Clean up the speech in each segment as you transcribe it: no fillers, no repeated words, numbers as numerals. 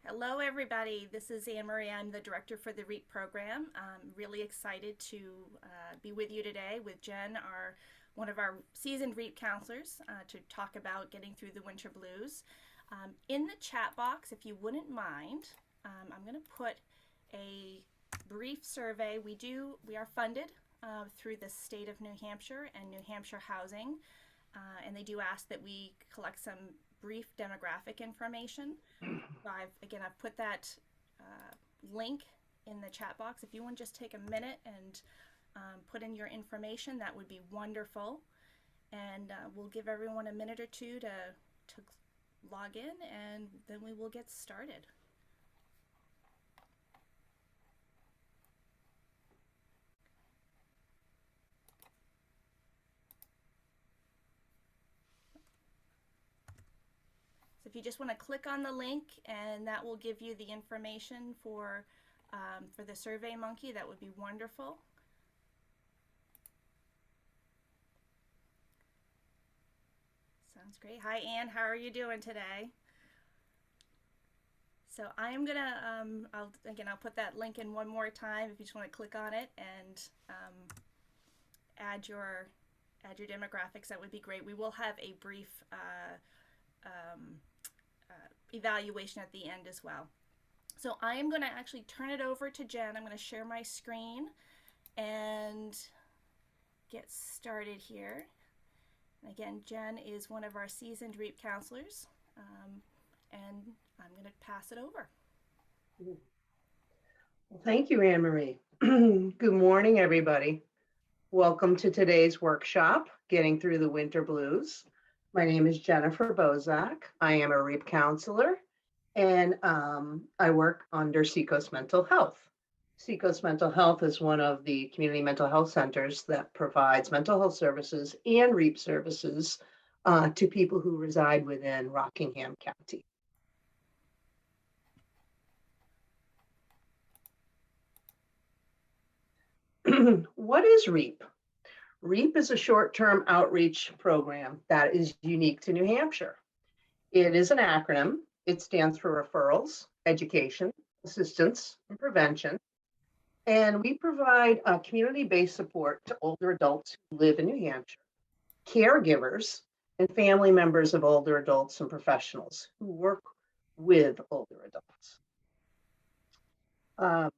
Hello, everybody. This is Anne Marie. I'm the director for the REAP program. I'm really excited to be with you today with Jen, one of our seasoned REAP counselors, to talk about getting through the winter blues. In the chat box, if you wouldn't mind, I'm going to put a brief survey. We are funded through the state of New Hampshire and New Hampshire Housing, and they do ask that we collect some brief demographic information. So I've put that link in the chat box. If you want to just take a minute and put in your information, that would be wonderful. And we'll give everyone a minute or two to log in, and then we will get started. So if you just want to click on the link, and that will give you the information for the Survey Monkey, that would be wonderful. Sounds great. Hi, Anne. How are you doing today? So I'm gonna I'll put that link in one more time if you just want to click on it and add your demographics. That would be great. We will have a brief evaluation at the end as well. So I am going to actually turn it over to Jen. I'm going to share my screen and get started here. And again, Jen is one of our seasoned REAP counselors, and I'm going to pass it over. Well, thank you, Anne Marie. Good morning, everybody. Welcome to today's workshop, Getting Through the Winter Blues. My name is Jennifer Bozak. I am a REAP counselor, and I work under Seacoast Mental Health. Seacoast Mental Health is one of the community mental health centers that provides mental health services and REAP services to people who reside within Rockingham County. What is REAP? REAP is a short-term outreach program that is unique to New Hampshire. It is an acronym. It stands for Referrals, Education, Assistance, and Prevention. And we provide community-based support to older adults who live in New Hampshire, caregivers, and family members of older adults and professionals who work with older adults.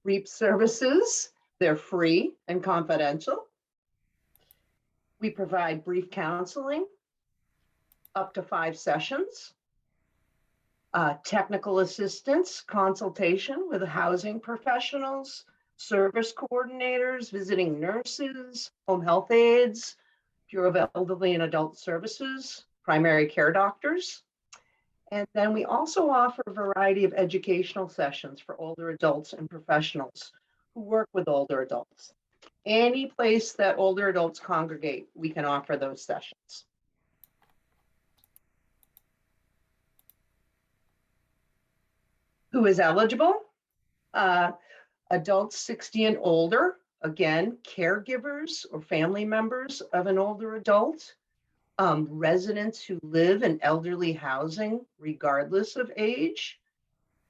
REAP services, they're free and confidential. We provide brief counseling, up to 5 sessions, technical assistance, consultation with housing professionals, service coordinators, visiting nurses, home health aides, Bureau of Elderly and Adult Services, primary care doctors. And then we also offer a variety of educational sessions for older adults and professionals who work with older adults. Any place that older adults congregate, we can offer those sessions. Who is eligible? Adults 60 and older, again, caregivers or family members of an older adult, residents who live in elderly housing, regardless of age,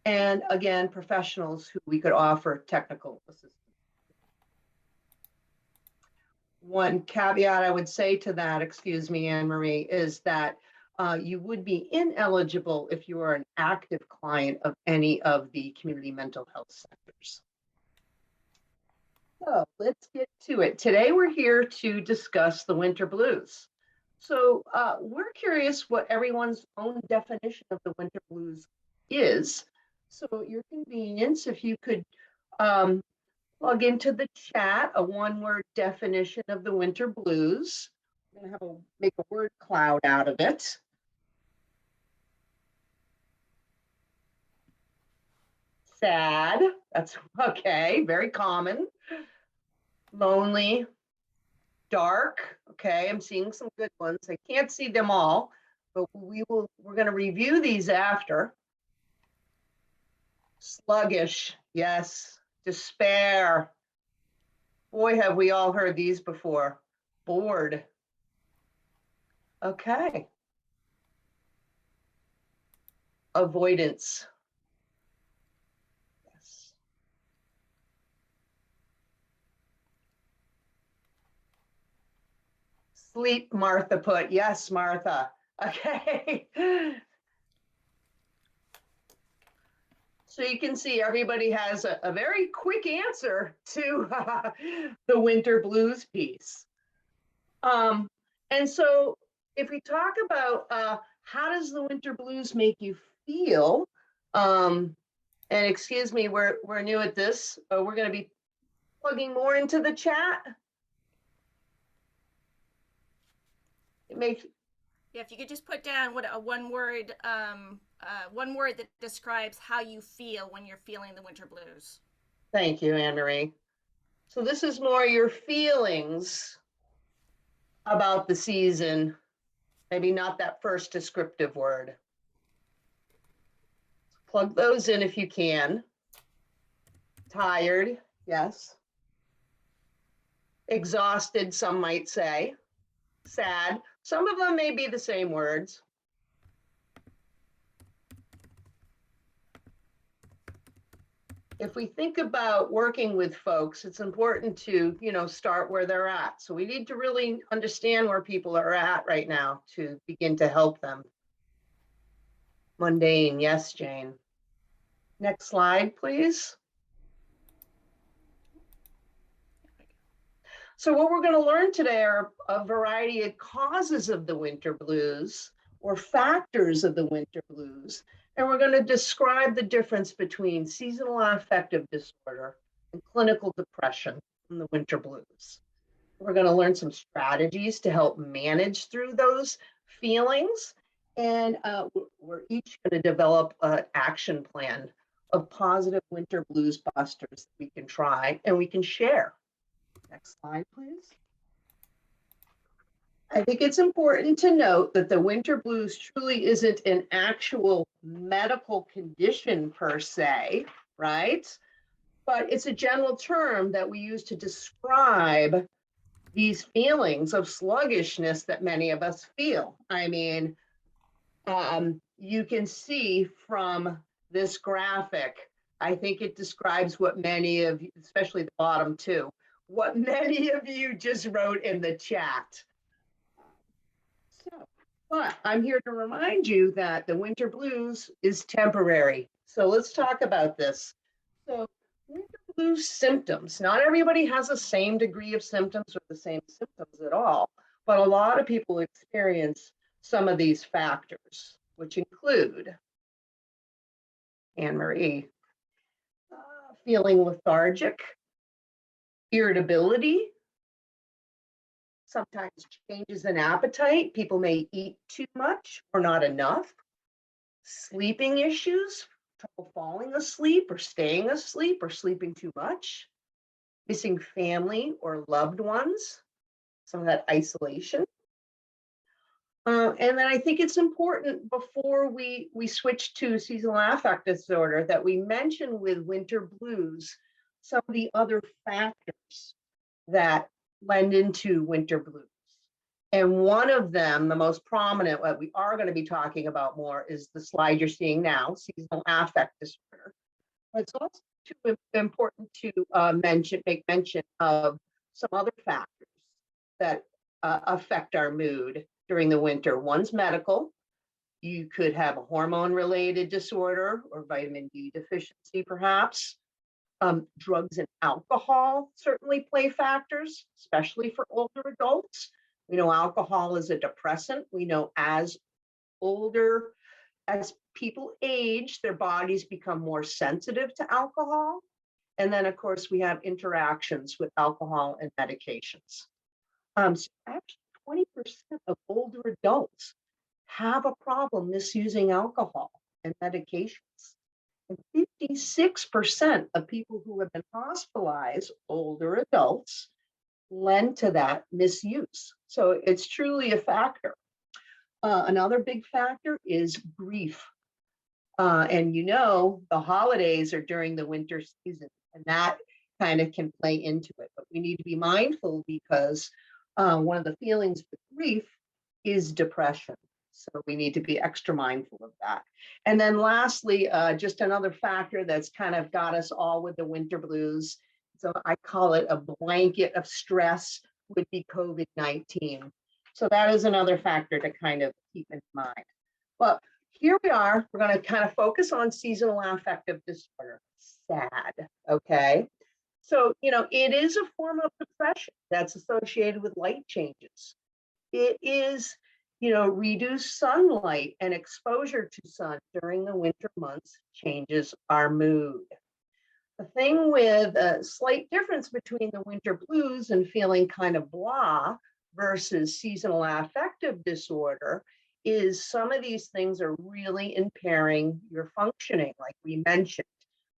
and again, professionals who we could offer technical assistance. One caveat I would say to that, excuse me, Anne Marie, is that you would be ineligible if you are an active client of any of the community mental health centers. So let's get to it. Today we're here to discuss the winter blues. So we're curious what everyone's own definition of the winter blues is. So at your convenience, if you could log into the chat a one-word definition of the winter blues. I'm going to make a word cloud out of it. Sad, that's okay, very common. Lonely, dark, okay, I'm seeing some good ones. I can't see them all, but we're going to review these after. Sluggish, yes. Despair. Boy, have we all heard these before. Bored. Okay. avoidance. Yes. Sleep, Martha put. Yes, Martha. Okay. So you can see everybody has a very quick answer to the winter blues piece. And so if we talk about how does the winter blues make you feel, and excuse me, we're new at this. We're going to be plugging more into the chat. It makes Yeah, if you could just put down what a one word that describes how you feel when you're feeling the winter blues. Thank you, Anne-Marie. So this is more your feelings about the season, maybe not that first descriptive word. Plug those in if you can. Tired, yes. Exhausted, some might say. Sad, some of them may be the same words. If we think about working with folks, it's important to, start where they're at. So we need to really understand where people are at right now to begin to help them. Mundane, yes, Jane. Next slide, please. So what we're going to learn today are a variety of causes of the winter blues or factors of the winter blues. And we're going to describe the difference between seasonal affective disorder and clinical depression in the winter blues. We're going to learn some strategies to help manage through those feelings. And we're each going to develop an action plan of positive winter blues busters that we can try and we can share. Next slide, please. I think it's important to note that the winter blues truly isn't an actual medical condition per se, right? But it's a general term that we use to describe these feelings of sluggishness that many of us feel. I mean, you can see from this graphic, I think it describes what many of you, especially the bottom two, what many of you just wrote in the chat. So, but I'm here to remind you that the winter blues is temporary. So let's talk about this. So winter blues symptoms, not everybody has the same degree of symptoms or the same symptoms at all, but a lot of people experience some of these factors, which include, Anne-Marie, feeling lethargic, irritability, sometimes changes in appetite. People may eat too much or not enough. Sleeping issues, trouble falling asleep or staying asleep or sleeping too much. Missing family or loved ones, some of that isolation. And then I think it's important before we switch to seasonal affective disorder that we mention with winter blues some of the other factors that lend into winter blues. And one of them, the most prominent, what we are going to be talking about more, is the slide you're seeing now, seasonal affect disorder. But it's also too important to make mention of some other factors that affect our mood during the winter. One's medical. You could have a hormone-related disorder or vitamin D deficiency, perhaps. Drugs and alcohol certainly play factors, especially for older adults. We know alcohol is a depressant. We know as people age, their bodies become more sensitive to alcohol. And then, of course, we have interactions with alcohol and medications. So actually, 20% of older adults have a problem misusing alcohol and medications. And 56% of people who have been hospitalized, older adults, lend to that misuse. So it's truly a factor. Another big factor is grief. And the holidays are during the winter season, and that kind of can play into it. But we need to be mindful because one of the feelings with grief is depression. So we need to be extra mindful of that. And then lastly, just another factor that's kind of got us all with the winter blues. So I call it a blanket of stress would be COVID-19. So that is another factor to kind of keep in mind. Well, here we are. We're going to kind of focus on seasonal affective disorder, SAD, okay? So, it is a form of depression that's associated with light changes. It is, reduced sunlight and exposure to sun during the winter months changes our mood. The thing with a slight difference between the winter blues and feeling kind of blah versus seasonal affective disorder is some of these things are really impairing your functioning, like we mentioned.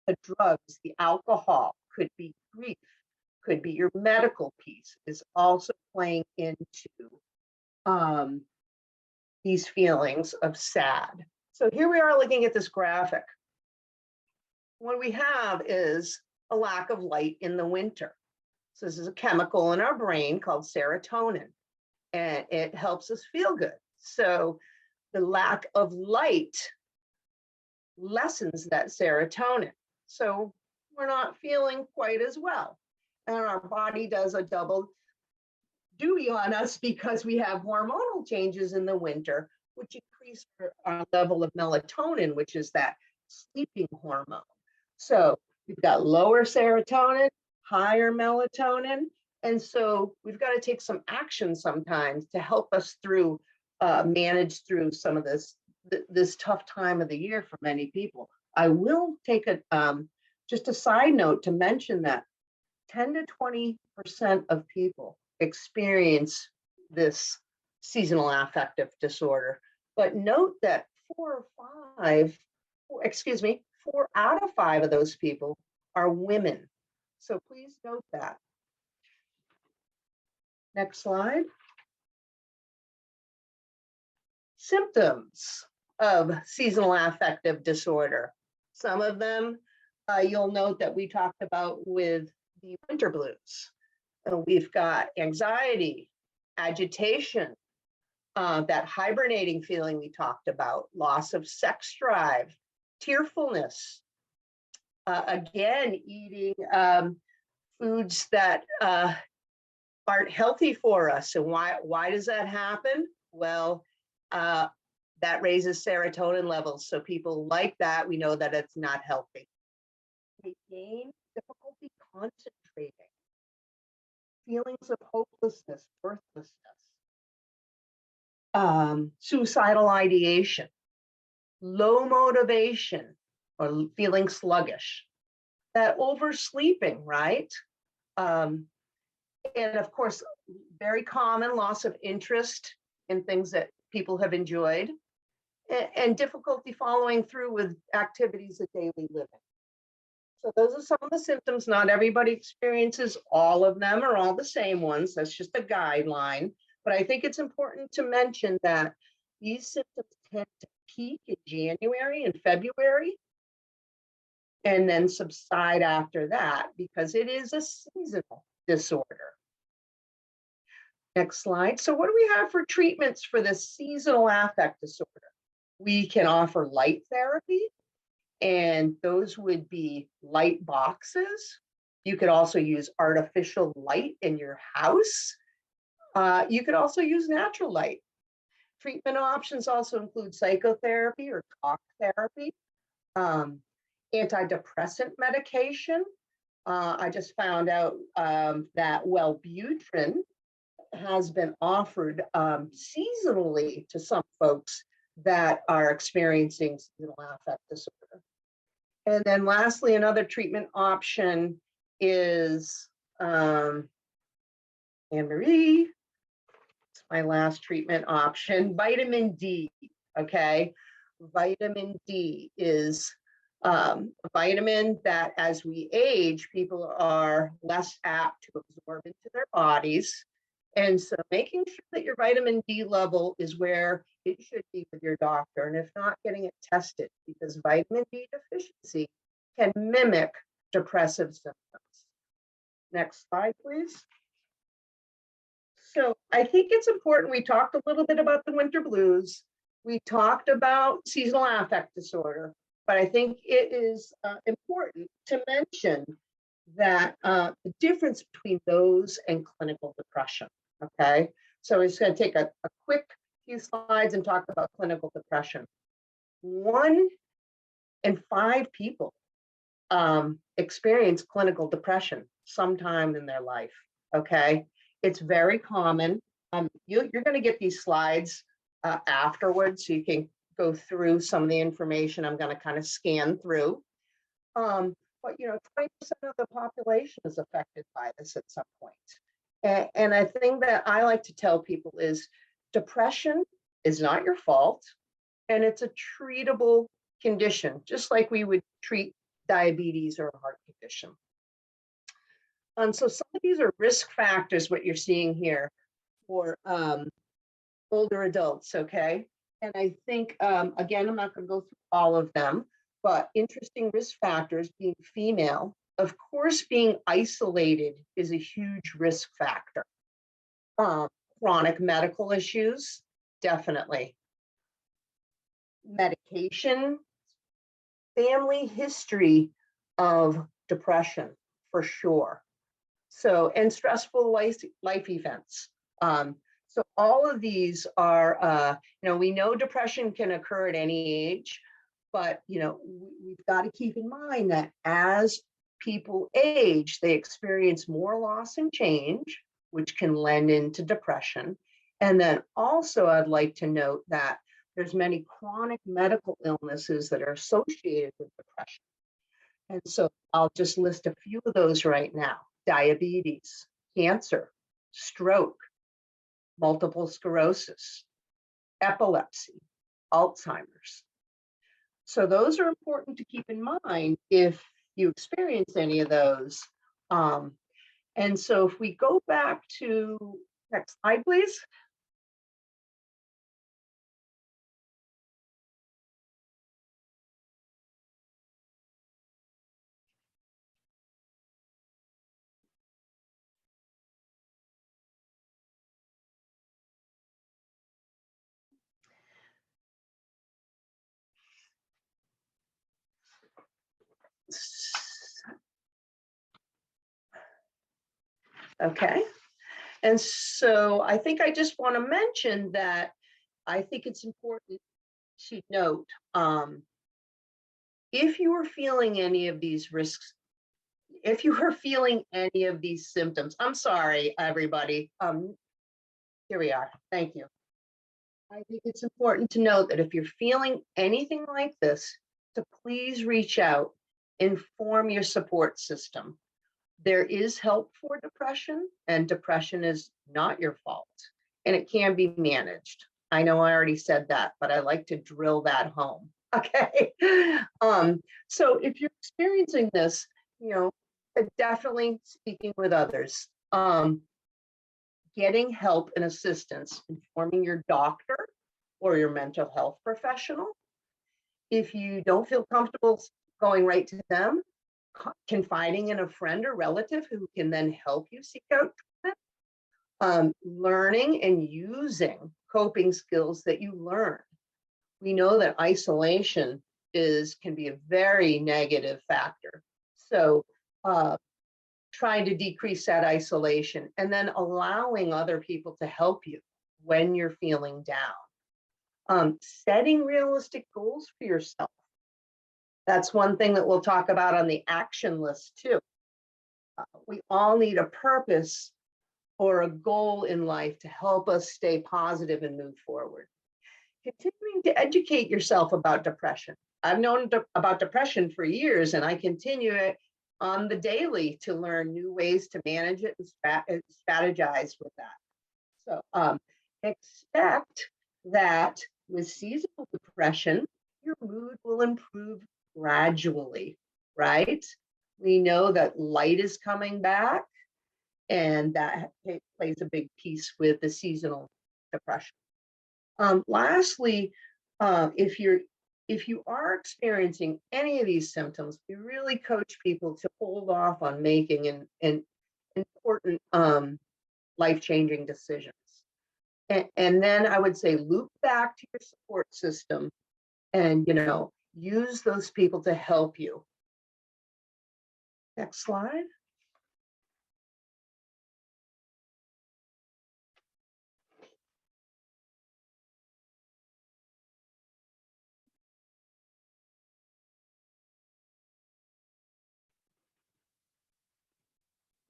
The drugs, the alcohol, could be grief, could be your medical piece, is also playing into these feelings of sad. So here we are looking at this graphic. What we have is a lack of light in the winter. So this is a chemical in our brain called serotonin, and it helps us feel good. So the lack of light lessens that serotonin. So we're not feeling quite as well. And our body does a double duty on us because we have hormonal changes in the winter, which increase our level of melatonin, which is that sleeping hormone. So we've got lower serotonin, higher melatonin. And so we've got to take some action sometimes to help us through, manage through some of this tough time of the year for many people. I will take just a side note to mention that 10 to 20% of people experience this seasonal affective disorder. But note that 4 out of 5 of those people are women. So please note that. Next slide. Symptoms of seasonal affective disorder. Some of them you'll note that we talked about with the winter blues. We've got anxiety, agitation, that hibernating feeling we talked about, loss of sex drive, tearfulness, again, eating foods that aren't healthy for us. And why does that happen? Well, that raises serotonin levels. So people like that, we know that it's not healthy. They gain difficulty concentrating, feelings of hopelessness, worthlessness, suicidal ideation, low motivation, or feeling sluggish, that oversleeping, right? And of course, very common loss of interest in things that people have enjoyed, and difficulty following through with activities of daily living. So those are some of the symptoms. Not everybody experiences all of them or all the same ones. That's just a guideline. But I think it's important to mention that these symptoms tend to peak in January and February and then subside after that because it is a seasonal disorder. Next slide. So what do we have for treatments for this seasonal affect disorder? We can offer light therapy, and those would be light boxes. You could also use artificial light in your house. You could also use natural light. Treatment options also include psychotherapy or talk therapy, antidepressant medication. I just found out that Wellbutrin has been offered seasonally to some folks that are experiencing seasonal affect disorder. And then lastly, another treatment option is Anne-Marie, it's my last treatment option, vitamin D, okay? Vitamin D is a vitamin that as we age, people are less apt to absorb into their bodies. And so making sure that your vitamin D level is where it should be with your doctor, and if not, getting it tested, because vitamin D deficiency can mimic depressive symptoms. Next slide, please. So I think it's important, we talked a little bit about the winter blues. We talked about seasonal affect disorder, but I think it is important to mention that the difference between those and clinical depression. Okay, so we're just going to take a quick few slides and talk about clinical depression. 1 in 5 people experience clinical depression sometime in their life. Okay, it's very common. You're going to get these slides afterwards, so you can go through some of the information I'm going to kind of scan through. But 20% of the population is affected by this at some point. And a thing that I like to tell people is depression is not your fault, and it's a treatable condition, just like we would treat diabetes or a heart condition. So some of these are risk factors, what you're seeing here for older adults, okay? And I think, again, I'm not going to go through all of them, but interesting risk factors: being female, of course, being isolated is a huge risk factor. Chronic medical issues, definitely. Medication, family history of depression, for sure. So, and stressful life events. So all of these are, we know depression can occur at any age, but, we've got to keep in mind that as people age, they experience more loss and change, which can lend into depression. And then also, I'd like to note that there's many chronic medical illnesses that are associated with depression. And so I'll just list a few of those right now: diabetes, cancer, stroke, multiple sclerosis, epilepsy, Alzheimer's. So those are important to keep in mind if you experience any of those. And so if we go back to next slide, please. Okay. And so I think I just want to mention that I think it's important to note, if you are feeling any of these risks, if you are feeling any of these symptoms, I'm sorry, everybody. Here we are. Thank you. I think it's important to note that if you're feeling anything like this, to please reach out, inform your support system. There is help for depression, and depression is not your fault, and it can be managed. I know I already said that, but I like to drill that home. Okay. So if you're experiencing this, definitely speaking with others, getting help and assistance, informing your doctor or your mental health professional. If you don't feel comfortable going right to them, confiding in a friend or relative who can then help you seek out treatment. Learning and using coping skills that you learn. We know that isolation can be a very negative factor. So trying to decrease that isolation, and then allowing other people to help you when you're feeling down. Setting realistic goals for yourself. That's one thing that we'll talk about on the action list too. We all need a purpose or a goal in life to help us stay positive and move forward. Continuing to educate yourself about depression. I've known about depression for years, and I continue it on the daily to learn new ways to manage it and strategize with that. So expect that with seasonal depression, your mood will improve gradually, right? We know that light is coming back, and that plays a big piece with the seasonal depression. Lastly, if you are experiencing any of these symptoms, we really coach people to hold off on making an important life-changing decisions. And then I would say loop back to your support system and, use those people to help you. Next slide.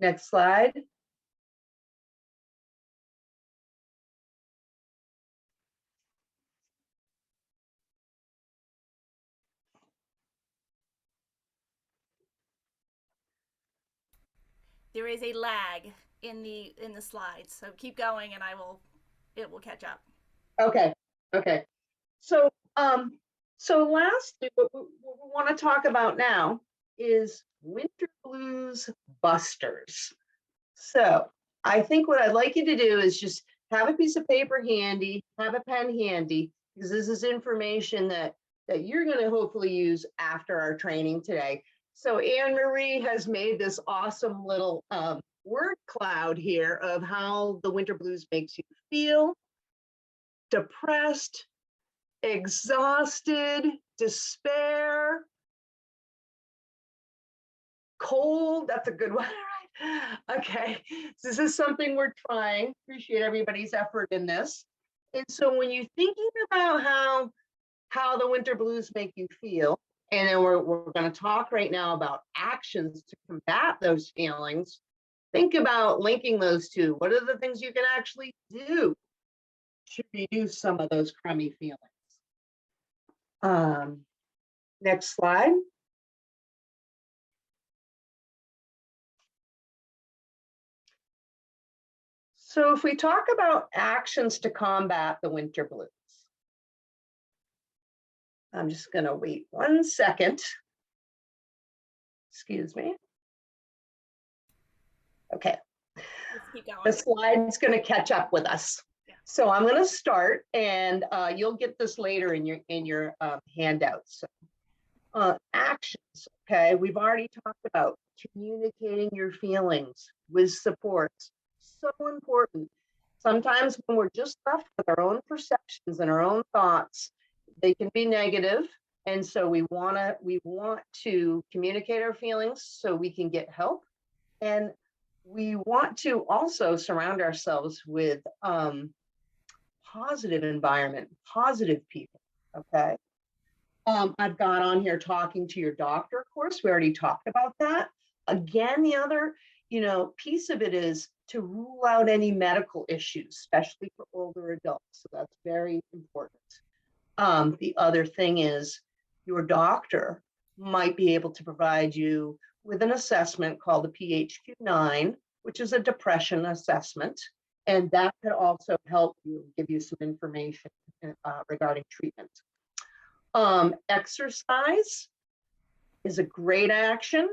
Next slide. There is a lag in the slides, so keep going, and it will catch up. Okay. Okay. So, lastly, what we want to talk about now is winter blues busters. So, I think what I'd like you to do is just have a piece of paper handy, have a pen handy, because this is information that you're going to hopefully use after our training today. So, Anne Marie has made this awesome little word cloud here of how the winter blues makes you feel: depressed, exhausted, despair, cold. That's a good one. Okay, so this is something we're trying. Appreciate everybody's effort in this. And so when you're thinking about how the winter blues make you feel, and then we're going to talk right now about actions to combat those feelings, think about linking those two. What are the things you can actually do to reduce some of those crummy feelings? Next slide. So if we talk about actions to combat the winter blues, I'm just going to wait 1 second. Excuse me. Okay. Let's keep going. The slide's going to catch up with us. Yeah. So I'm going to start, and you'll get this later in your handouts. So, actions. Okay, we've already talked about communicating your feelings with support. So important. Sometimes when we're just left with our own perceptions and our own thoughts, they can be negative. And so we want to communicate our feelings so we can get help. And we want to also surround ourselves with positive environment, positive people. Okay. I've got on here talking to your doctor, of course. We already talked about that. Again, the other, piece of it is to rule out any medical issues, especially for older adults. So that's very important. The other thing is your doctor might be able to provide you with an assessment called the PHQ-9, which is a depression assessment. And that could also help you, give you some information regarding treatment. Exercise is a great action.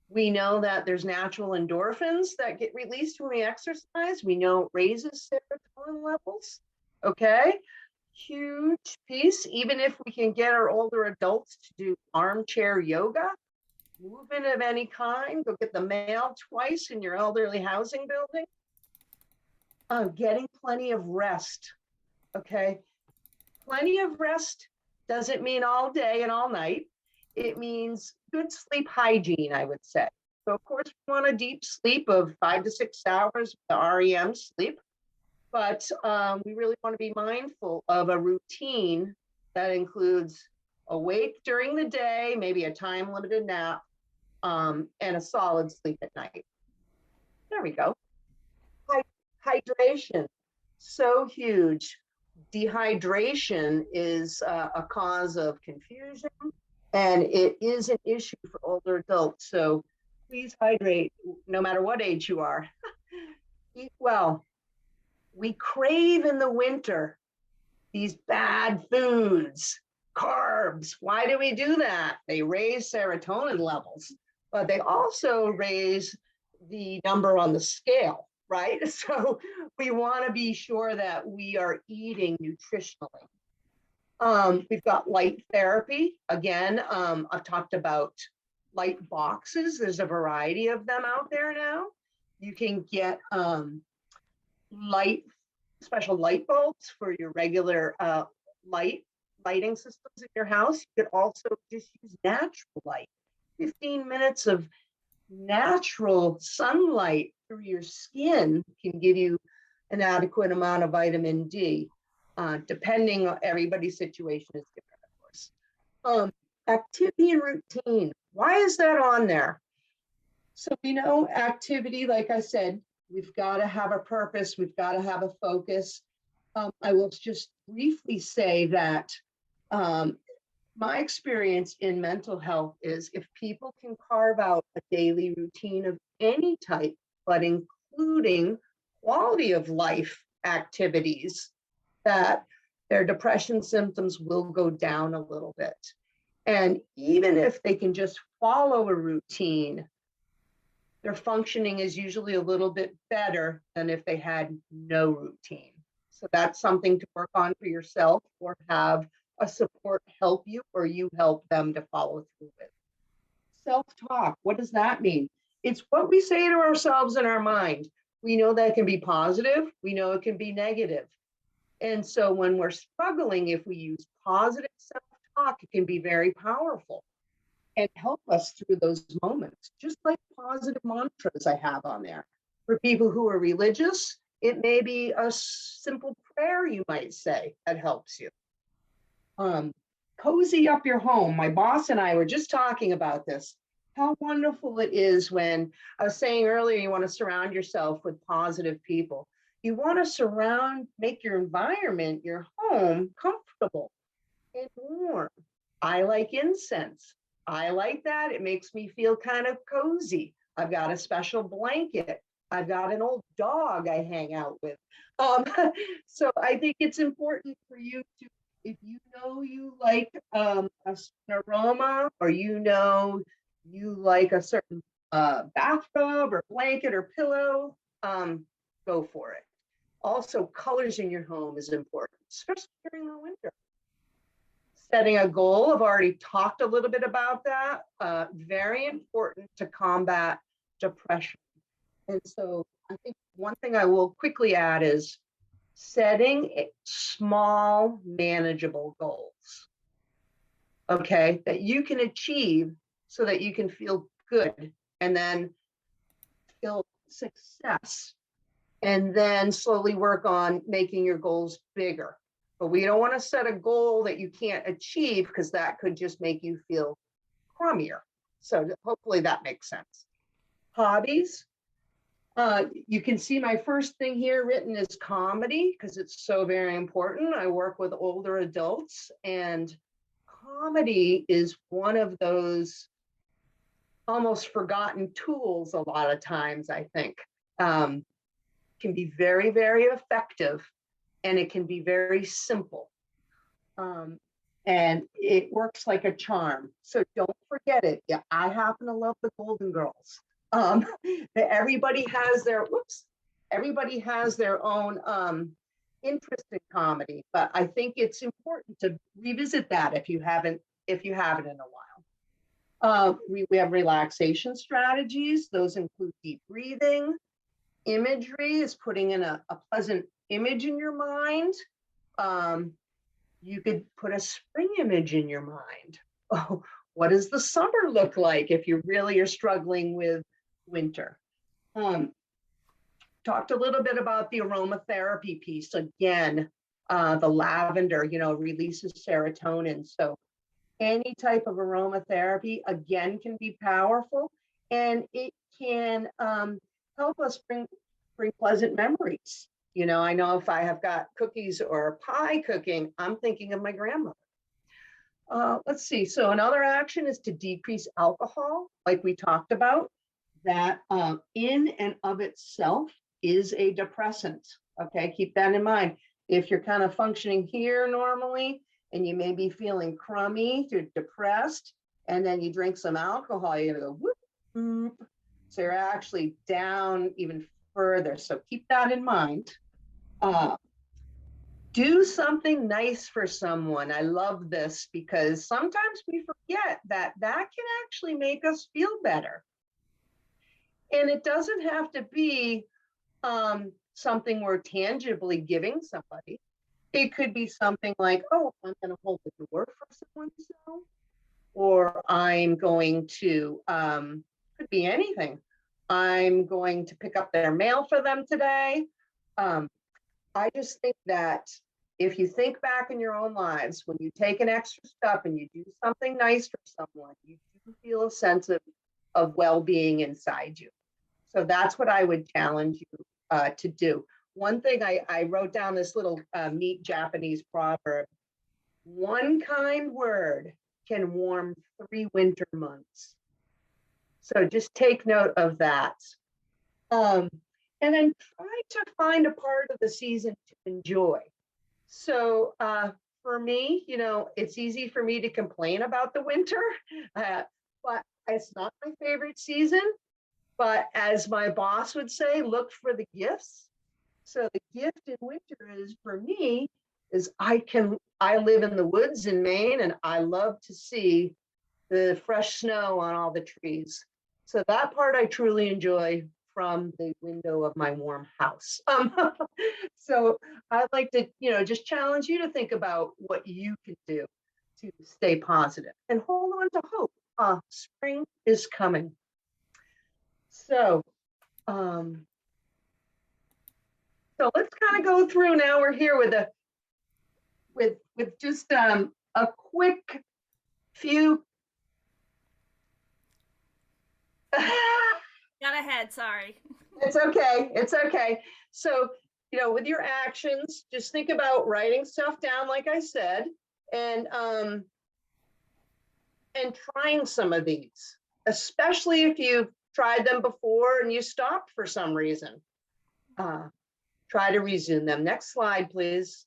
We know that there's natural endorphins that get released when we exercise. We know it raises serotonin levels. Okay, huge piece. Even if we can get our older adults to do armchair yoga, movement of any kind, go get the mail twice in your elderly housing building. Getting plenty of rest. Okay, plenty of rest doesn't mean all day and all night. It means good sleep hygiene, I would say. So of course, we want a deep sleep of 5 to 6 hours, the REM sleep. But we really want to be mindful of a routine that includes awake during the day, maybe a time-limited nap, and a solid sleep at night. There we go. Hydration, so huge. Dehydration is a cause of confusion, and it is an issue for older adults. So please hydrate no matter what age you are. Eat well. We crave in the winter these bad foods, carbs. Why do we do that? They raise serotonin levels, but they also raise the number on the scale, right? So we want to be sure that we are eating nutritionally. We've got light therapy. Again, I've talked about light boxes. There's a variety of them out there now. You can get light special light bulbs for your regular lighting systems in your house. You could also just use natural light. 15 minutes of natural sunlight through your skin can give you an adequate amount of vitamin D, depending on everybody's situation is different, of course. Activity and routine. Why is that on there? So we know activity, like I said, we've got to have a purpose. We've got to have a focus. I will just briefly say that my experience in mental health is if people can carve out a daily routine of any type, but including quality of life activities, that their depression symptoms will go down a little bit. And even if they can just follow a routine, their functioning is usually a little bit better than if they had no routine. So that's something to work on for yourself, or have a support help you, or you help them to follow through with. Self-talk, what does that mean? It's what we say to ourselves in our mind. We know that can be positive, we know it can be negative. And so when we're struggling, if we use positive self-talk, it can be very powerful and help us through those moments, just like positive mantras I have on there. For people who are religious, it may be a simple prayer you might say that helps you. Cozy up your home. My boss and I were just talking about this. How wonderful it is when I was saying earlier, you want to surround yourself with positive people. You want to make your environment, your home, comfortable and warm. I like incense. I like that. It makes me feel kind of cozy. I've got a special blanket. I've got an old dog I hang out with. So I think it's important for you to, if you know you like a certain aroma, or you know you like a certain bathrobe or blanket or pillow, go for it. Also, colors in your home is important, especially during the winter. Setting a goal, I've already talked a little bit about that. Very important to combat depression. And so I think one thing I will quickly add is setting small, manageable goals, okay, that you can achieve so that you can feel good and then feel success, and then slowly work on making your goals bigger. But we don't want to set a goal that you can't achieve, because that could just make you feel crummier. So hopefully that makes sense. Hobbies. You can see my first thing here written is comedy, because it's so very important. I work with older adults, and comedy is one of those almost forgotten tools a lot of times, I think. Can be very, very effective, and it can be very simple. And it works like a charm. So don't forget it. Yeah, I happen to love the Golden Girls. Everybody has their own interest in comedy, but I think it's important to revisit that if you haven't in a while. We have relaxation strategies. Those include deep breathing. Imagery is putting in a pleasant image in your mind. You could put a spring image in your mind. Oh, what does the summer look like if you really are struggling with winter? Talked a little bit about the aromatherapy piece. Again, the lavender, releases serotonin. So any type of aromatherapy, again, can be powerful, and it can help us bring pleasant memories. I know if I have got cookies or pie cooking, I'm thinking of my grandmother. Let's see. So another action is to decrease alcohol, like we talked about. That in and of itself is a depressant. Okay, keep that in mind. If you're kind of functioning here normally, and you may be feeling crummy, you're depressed, and then you drink some alcohol, you're gonna go whoop, whoop. So you're actually down even further. So keep that in mind. Do something nice for someone. I love this, because sometimes we forget that can actually make us feel better. And it doesn't have to be something we're tangibly giving somebody. It could be something like, oh, I'm going to hold the door for someone, so, or I'm going to, could be anything. I'm going to pick up their mail for them today. I just think that if you think back in your own lives, when you take an extra step and you do something nice for someone, you do feel a sense of well-being inside you. So that's what I would challenge you to do. One thing I wrote down this little neat Japanese proverb. One kind word can warm 3 winter months. So just take note of that. And then try to find a part of the season to enjoy. So for me, it's easy for me to complain about the winter, but it's not my favorite season. But as my boss would say, look for the gifts. So the gift in winter is for me is I live in the woods in Maine and I love to see the fresh snow on all the trees. So that part I truly enjoy from the window of my warm house. So I'd like to, just challenge you to think about what you can do to stay positive and hold on to hope. Spring is coming. So, so let's kind of go through now. We're here with just a quick few. Got ahead, sorry. It's okay. It's okay. So, with your actions, just think about writing stuff down, like I said, and trying some of these, especially if you've tried them before and you stopped for some reason. Try to resume them. Next slide, please.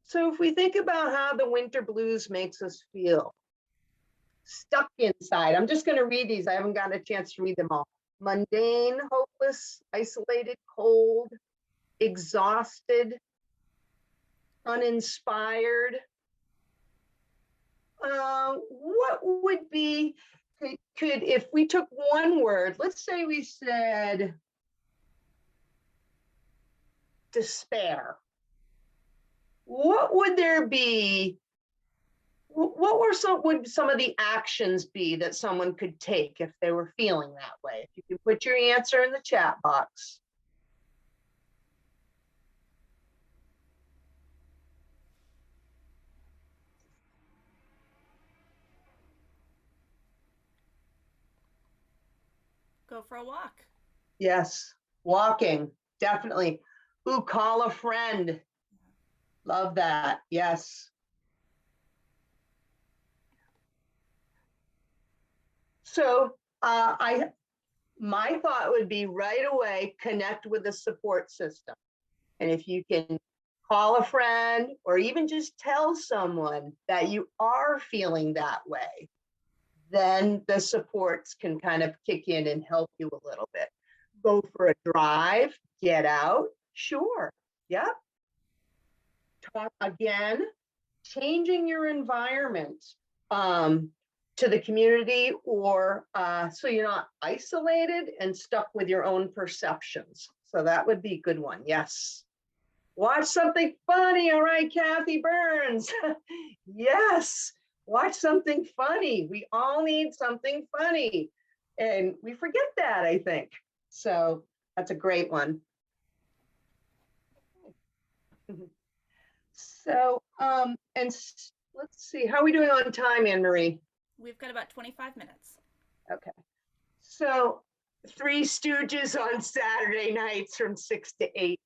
So if we think about how the winter blues makes us feel, stuck inside. I'm just going to read these. I haven't gotten a chance to read them all. Mundane, hopeless, isolated, cold, exhausted, uninspired. What would be, could, if we took one word, let's say we said despair. What would there be? What would some of the actions be that someone could take if they were feeling that way? If you can put your answer in the chat box. Go for a walk. Yes, walking, definitely. Ooh, call a friend. Love that. Yes. So my thought would be right away, connect with a support system. And if you can call a friend or even just tell someone that you are feeling that way, then the supports can kind of kick in and help you a little bit. Go for a drive, get out, sure. Yep. Talk again, changing your environment to the community, or so you're not isolated and stuck with your own perceptions. So that would be a good one. Yes. Watch something funny. All right, Kathy Burns. Yes. Watch something funny. We all need something funny. And we forget that, I think. So that's a great one. So, and let's see, how are we doing on time, Anne Marie? We've got about 25 minutes. Okay. So, Three Stooges on Saturday nights from 6 to 8.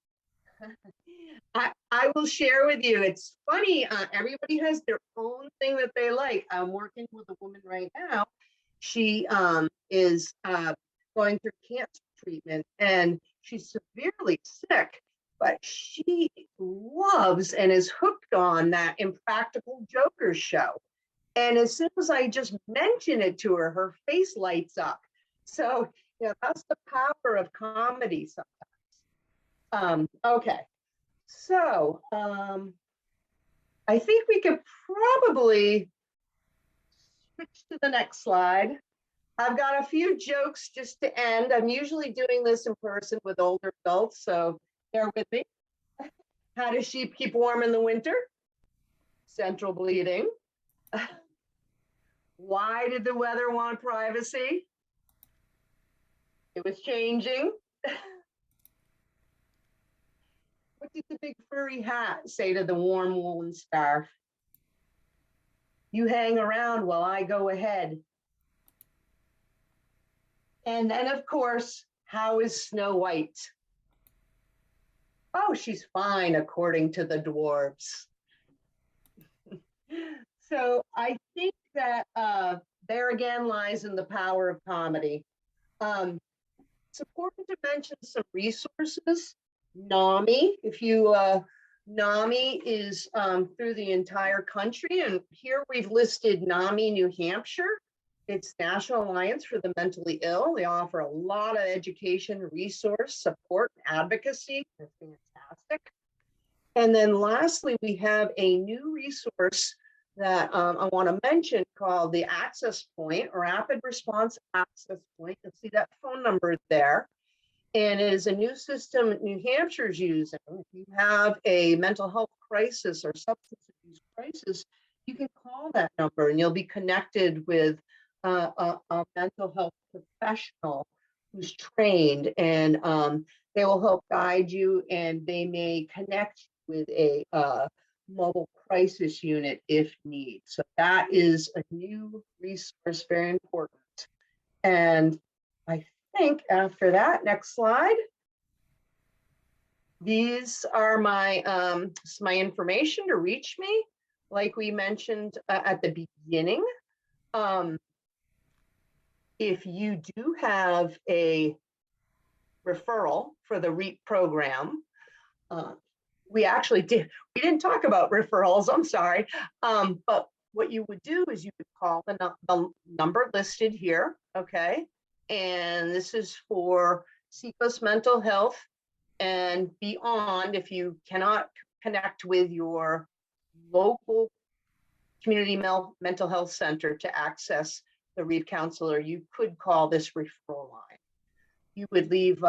I will share with you. It's funny. Everybody has their own thing that they like. I'm working with a woman right now. She is going through cancer treatment and she's severely sick, but she loves and is hooked on that Impractical Jokers show. And as soon as I just mention it to her, her face lights up. So, that's the power of comedy sometimes. Okay. So I think we could probably switch to the next slide. I've got a few jokes just to end. I'm usually doing this in person with older adults, so bear with me. How does sheep keep warm in the winter? Central bleeding. Why did the weather want privacy? It was changing. What did the big furry hat say to the warm woolen scarf? You hang around while I go ahead. And then, of course, how is Snow White? Oh, she's fine, according to the dwarves. So I think that there again lies in the power of comedy. It's important to mention some resources. NAMI, if you NAMI is through the entire country, and here we've listed NAMI New Hampshire. It's National Alliance for the Mentally Ill. They offer a lot of education, resource, support, advocacy. That's fantastic. And then lastly, we have a new resource that I want to mention called the Access Point, or Rapid Response Access Point. You'll see that phone number there. And it is a new system New Hampshire's using. If you have a mental health crisis or substance abuse crisis, you can call that number and you'll be connected with a mental health professional who's trained, and they will help guide you, and they may connect with a mobile crisis unit if need. So that is a new resource, very important. And I think after that, next slide. These are my information to reach me. Like we mentioned at the beginning, if you do have a referral for the REAP program, we didn't talk about referrals, I'm sorry. But what you would do is you would call the number listed here, okay? And this is for Seacoast Mental Health and beyond. If you cannot connect with your local community mental health center to access the REAP counselor, you could call this referral line. You would leave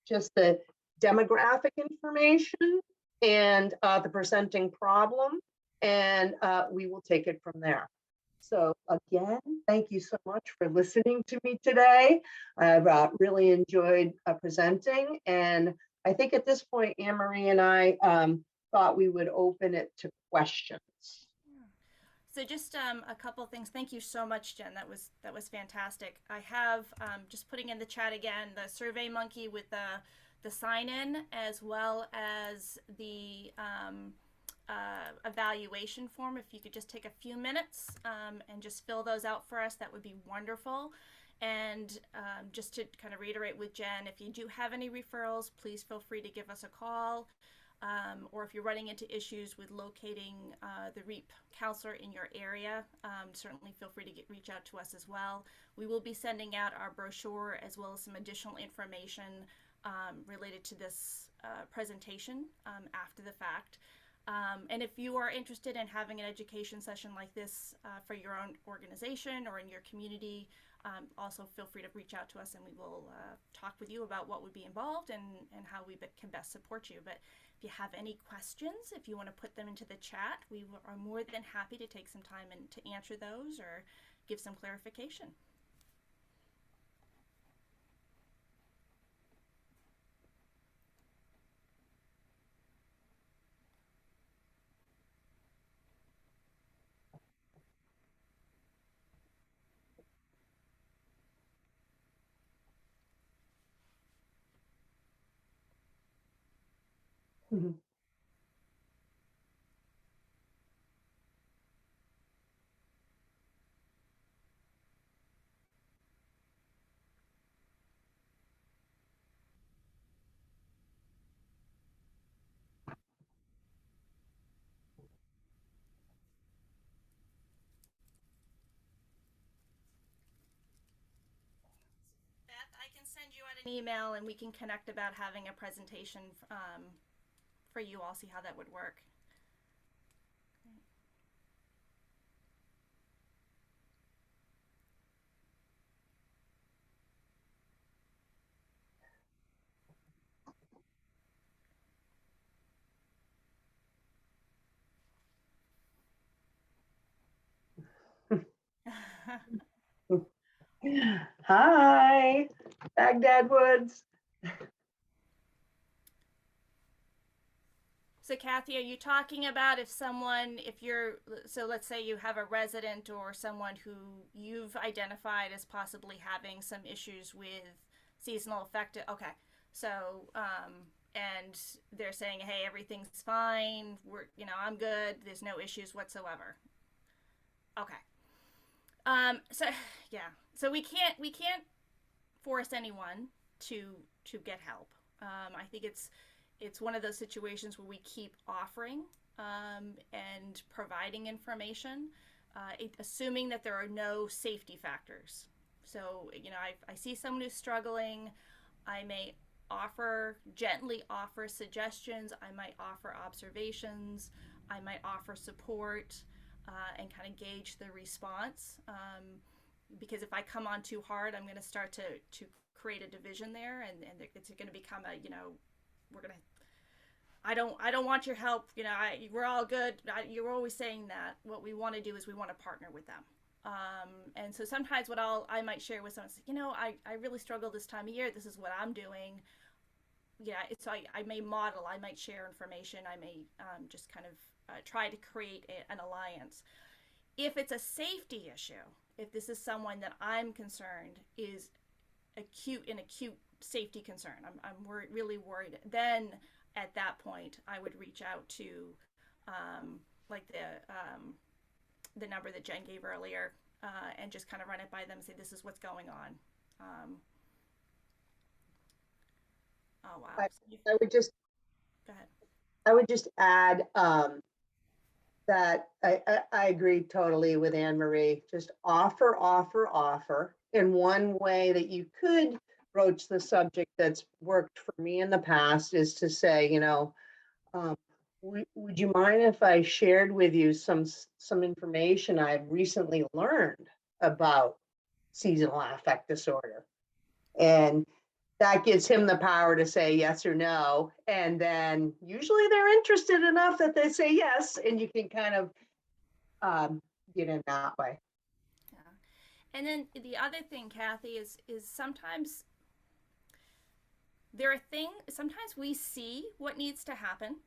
just the demographic information and the presenting problem, and we will take it from there. So again, thank you so much for listening to me today. I've really enjoyed presenting, and I think at this point, Anne-Marie and I thought we would open it to questions. So just a couple things. Thank you so much, Jen. That was fantastic. I have just putting in the chat again the Survey Monkey with the sign in, as well as the evaluation form. If you could just take a few minutes and just fill those out for us, that would be wonderful. And just to kind of reiterate with Jen, if you do have any referrals, please feel free to give us a call. Or if you're running into issues with locating the REAP counselor in your area, certainly feel free to reach out to us as well. We will be sending out our brochure as well as some additional information related to this presentation after the fact. And if you are interested in having an education session like this for your own organization or in your community, also feel free to reach out to us, and we will talk with you about what would be involved and how we can best support you. But if you have any questions, if you want to put them into the chat, we are more than happy to take some time and to answer those or give some clarification. Mm-hmm. Beth, I can send you out an email and we can connect about having a presentation for you all, see how that would work. Hi, Baghdad Woods. So Kathy, are you talking about if you're, so let's say you have a resident or someone who you've identified as possibly having some issues with seasonal affective? Okay. So, and they're saying, hey, everything's fine. I'm good. There's no issues whatsoever. Okay. So yeah. So we can't force anyone to get help. I think it's one of those situations where we keep offering and providing information, assuming that there are no safety factors. So I see someone who's struggling. I may gently offer suggestions. I might offer observations. I might offer support and kind of gauge the response. Because if I come on too hard, I'm going to start to create a division there, and it's going to become we're going to I don't want your help. We're all good. You're always saying that. What we want to do is we want to partner with them. And so sometimes I might share with someone, I really struggle this time of year. This is what I'm doing. Yeah, so I may model. I might share information. I may just kind of try to create an alliance. If it's a safety issue, if this is someone that I'm concerned is acute safty concern, really worried, then at that point I would reach out to like the number that Jen gave earlier, and just kind of run it by them and say, this is what's going on. Oh wow. I would just Go ahead. I would just add that I agree totally with Anne Marie. Just offer, offer, offer. And one way that you could broach the subject that's worked for me in the past is to say, would you mind if I shared with you some information I've recently learned about seasonal affect disorder? And that gives him the power to say yes or no. And then usually they're interested enough that they say yes, and you can kind of get in that way. Yeah. And then the other thing, Kathy, is sometimes sometimes we see what needs to happen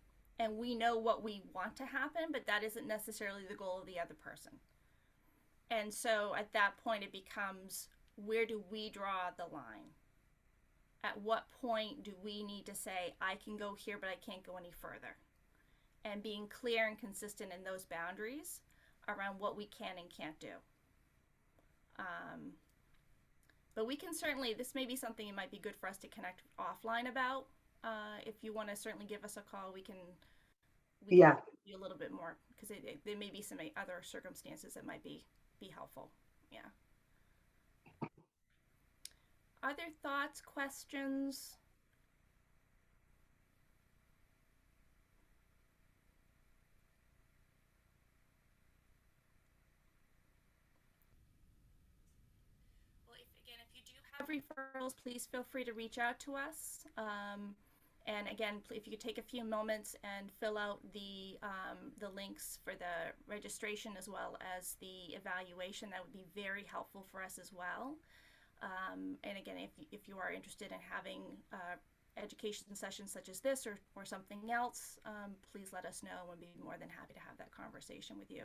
and we know what we want to happen, but that isn't necessarily the goal of the other person. And so at that point it becomes, where do we draw the line? At what point do we need to say, I can go here, but I can't go any further? And being clear and consistent in those boundaries around what we can and can't do. But we can certainly, this may be something it might be good for us to connect offline about. If you want to certainly give us a call, we can Yeah. do a little bit more, because there may be some other circumstances that might be helpful. Yeah. Other thoughts, questions? Well, if you do have referrals, please feel free to reach out to us. And again, if you could take a few moments and fill out the links for the registration as well as the evaluation, that would be very helpful for us as well. And again, if you are interested in having education sessions such as this or something else, please let us know. We'll be more than happy to have that conversation with you.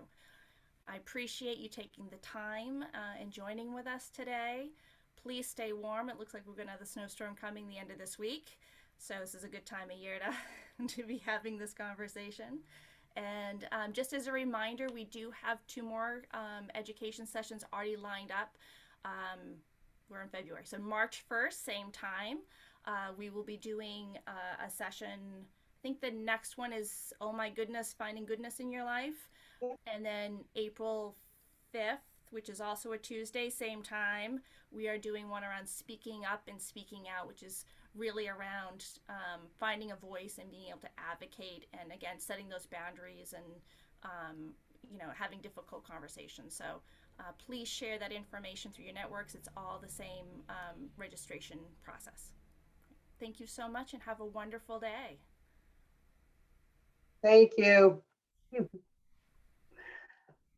I appreciate you taking the time and joining with us today. Please stay warm. It looks like we're going to have a snowstorm coming the end of this week. So this is a good time of year to be having this conversation. And just as a reminder, we do have 2 more education sessions already lined up. We're in February. So March 1st, same time, we will be doing a session. I think the next one is, oh my goodness, finding goodness in your life. And then April 5th, which is also a Tuesday, same time, we are doing one around speaking up and speaking out, which is really around finding a voice and being able to advocate, and again, setting those boundaries and having difficult conversations. So please share that information through your networks. It's all the same registration process. Thank you so much and have a wonderful day. Thank you.